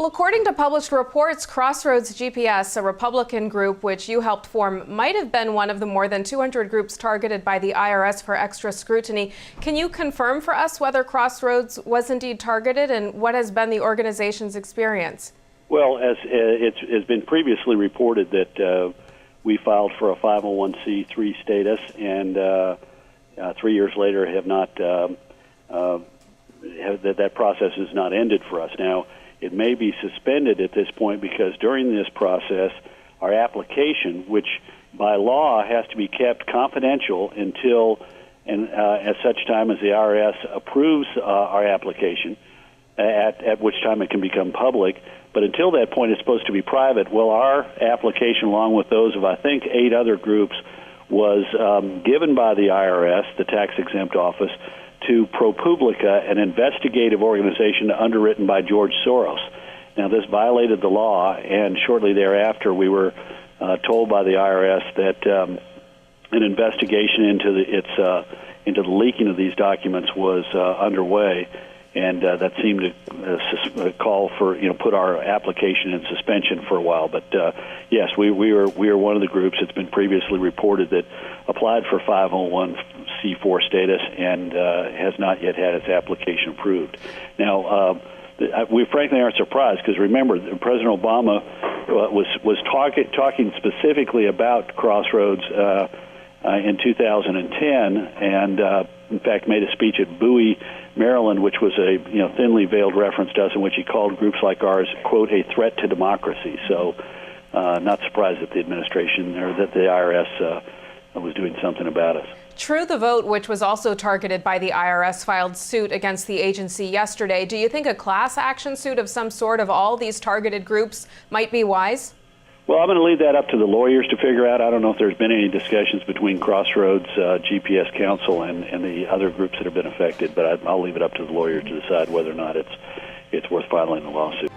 according to published reports, Crossroads GPS, a Republican group which you helped form, might have been one of the more than 200 groups targeted by the IRS for extra scrutiny. Can you confirm for us whether Crossroads was indeed targeted and what has been the organization's experience? Well, as it's been previously reported that we filed for a 501c3 status and 3 years later have not, that process is not ended for us. Now, it may be suspended at this point because during this process, our application, which by law has to be kept confidential until and at such time as the IRS approves our application, at which time it can become public. But until that point, it's supposed to be private. Well, our application, along with those of, I think, 8 other groups, was given by the IRS, the tax-exempt office, to ProPublica, an investigative organization underwritten by George Soros. Now, this violated the law, and shortly thereafter, we were told by the IRS that an investigation into the leaking of these documents was underway, and that seemed to call for, put our application in suspension for a while. But yes, we are one of the groups that's been previously reported that applied for 501c4 status and has not yet had its application approved. Now, we frankly aren't surprised because remember, President Obama was talking specifically about Crossroads in 2010, and in fact made a speech at Bowie, Maryland, which was a thinly veiled reference to us, in which he called groups like ours, quote, a threat to democracy. So, not surprised that the administration or that the IRS was doing something about us. True the Vote, which was also targeted by the IRS, filed suit against the agency yesterday. Do you think a class action suit of some sort of all these targeted groups might be wise? Well, I'm going to leave that up to the lawyers to figure out. I don't know if there's been any discussions between Crossroads, GPS Council, and the other groups that have been affected, but I'll leave it up to the lawyers to decide whether or not it's worth filing a lawsuit.